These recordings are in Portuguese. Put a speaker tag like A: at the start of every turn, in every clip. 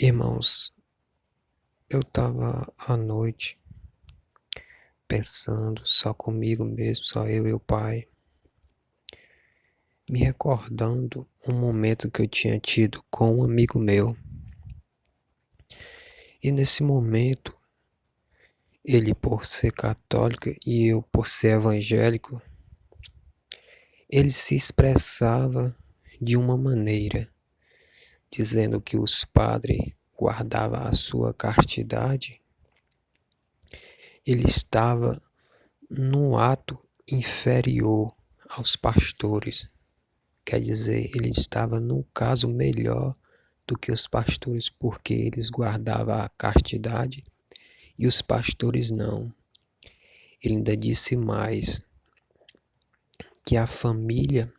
A: Irmãos, eu tava à noite pensando só comigo mesmo, só eu e o Pai, me recordando um momento que eu tinha tido com um amigo meu. E nesse momento, ele por ser católico e eu por ser evangélico, ele se expressava de uma maneira, dizendo que os padres guardavam a sua castidade. Ele estava num ato inferior aos pastores. Quer dizer, ele estava num caso melhor do que os pastores, porque eles guardavam a castidade e os pastores não. Ele ainda disse mais, que a família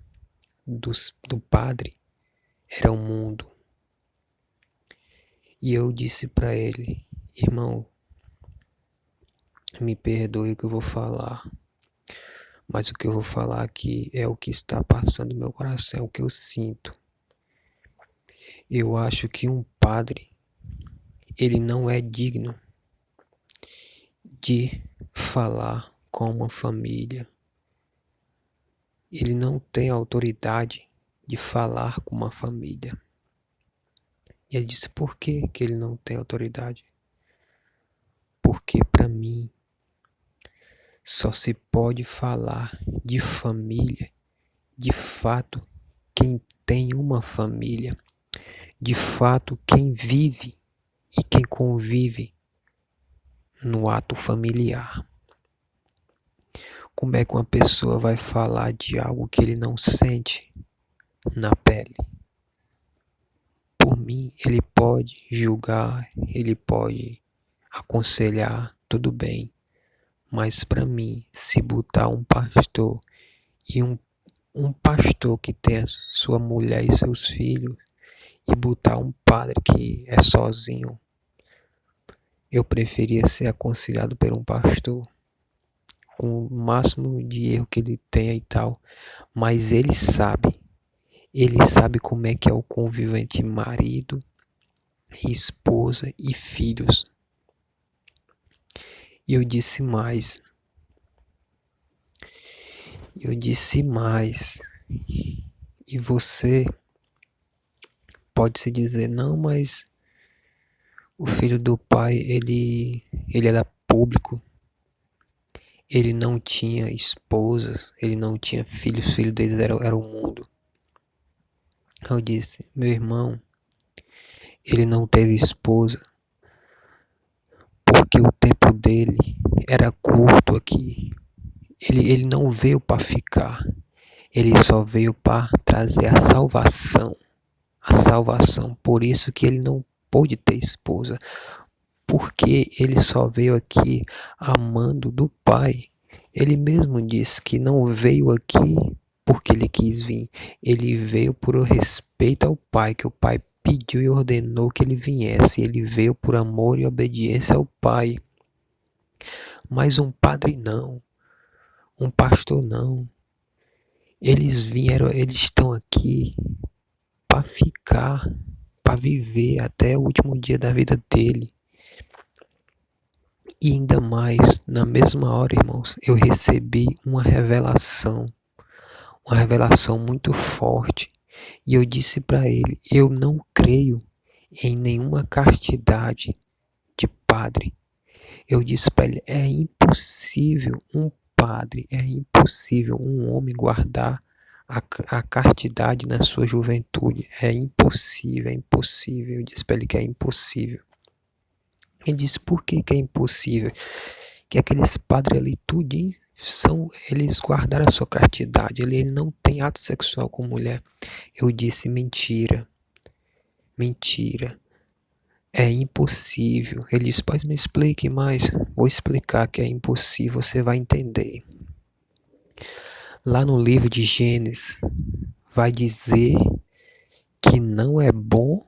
A: do padre era o mundo. E eu disse para ele, irmão, me perdoe o que eu vou falar, mas o que eu vou falar aqui é o que está passando no meu coração, é o que eu sinto. Eu acho que um padre, ele não é digno de falar com uma família. Ele não tem autoridade de falar com uma família. E ele disse, por que ele não tem autoridade? Porque para mim só se pode falar de família, de fato, quem tem uma família, de fato, quem vive e quem convive no ato familiar. Como é que uma pessoa vai falar de algo que ele não sente na pele? Por mim, ele pode julgar, ele pode aconselhar, tudo bem. Mas para mim, se botar um pastor e um pastor que tem a sua mulher e seus filhos e botar um padre que é sozinho, eu preferia ser aconselhado por um pastor com o máximo de erro que ele tenha e tal, mas ele sabe como é que é o convívio entre marido, esposa e filhos. E eu disse mais, e você pode se dizer, não, mas o filho do pai, ele era público, ele não tinha esposa, ele não tinha filhos, os filhos deles era o mundo. Eu disse, meu irmão, ele não teve esposa, porque o tempo dele era curto aqui. Ele não veio para ficar, ele só veio para trazer a salvação. A salvação, por isso que ele não pôde ter esposa, porque ele só veio aqui amando do Pai. Ele mesmo disse que não veio aqui porque ele quis vir, ele veio por respeito ao Pai, que o Pai pediu e ordenou que ele viesse, ele veio por amor e obediência ao Pai. Mas um padre não, um pastor não, eles estão aqui para ficar, para viver até o último dia da vida dele. E ainda mais, na mesma hora, irmãos, eu recebi uma revelação muito forte. E eu disse para ele, eu não creio em nenhuma castidade de padre. Eu disse para ele, é impossível um homem guardar a castidade na sua juventude. É impossível, é impossível. Eu disse para ele que é impossível. Ele disse, por que é impossível? Que aqueles padres ali, tudinho, eles guardaram a sua castidade. Ele não tem ato sexual com mulher. Eu disse, mentira. É impossível. Ele disse, pois me explique mais. Vou explicar que é impossível, você vai entender. Lá no livro de Gênesis, vai dizer que não é bom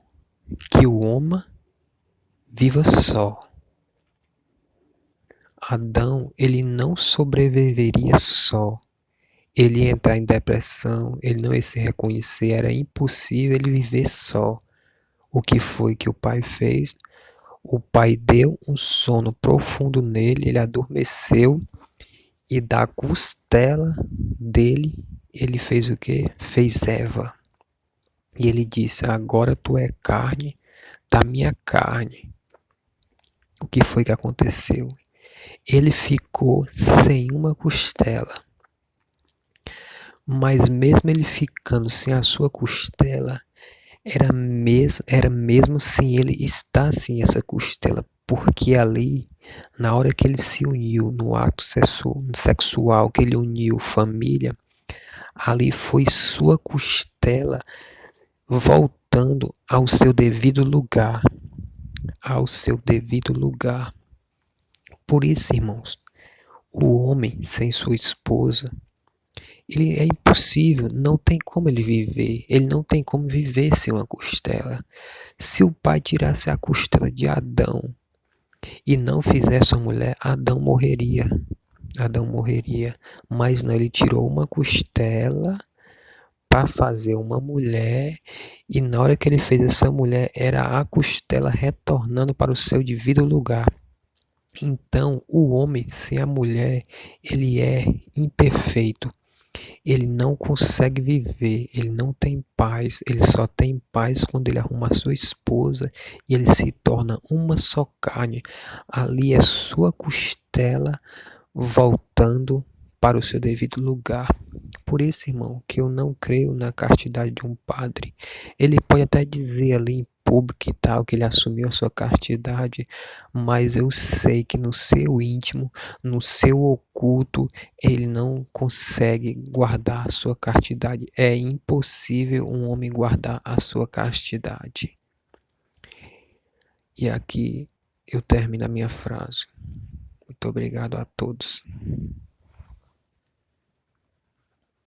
A: que o homem viva só. Adão, ele não sobreviveria só. Ele ia entrar em depressão, ele não ia se reconhecer, era impossível ele viver só. o que foi que o pai fez? O pai deu um sono profundo nele, ele adormeceu e da costela dele ele fez o quê? Fez Eva. E ele disse: agora tu é carne da minha carne. O que foi que aconteceu? Ele ficou sem uma costela. Mas mesmo ele ficando sem a sua costela, era mesmo sem ele estar sem essa costela, porque ali, na hora que ele se uniu no ato sexual, que ele uniu família, ali foi sua costela voltando ao seu devido lugar, ao seu devido lugar. Por isso, irmãos, o homem sem sua esposa, ele é impossível, não tem como ele não tem como viver sem uma costela. Se o pai tirasse a costela de Adão e não fizesse a mulher, Adão morreria. Adão morreria, mas não, ele tirou uma costela para fazer uma mulher, e na hora que ele fez essa mulher, era a costela retornando para o seu devido lugar. Então, o homem sem a mulher, ele é imperfeito. Ele não consegue viver, ele não tem paz, ele só tem paz quando ele arruma a sua esposa e ele se torna uma só carne. Ali é sua costela voltando para o seu devido lugar. Por isso, irmão, que eu não creio na castidade de um padre. Ele pode até dizer ali em público e tal, que ele assumiu a sua castidade, mas eu sei que no seu íntimo, no seu oculto, ele não consegue guardar a sua castidade. É impossível um homem guardar a sua castidade. E aqui eu termino a minha frase. Muito obrigado a todos.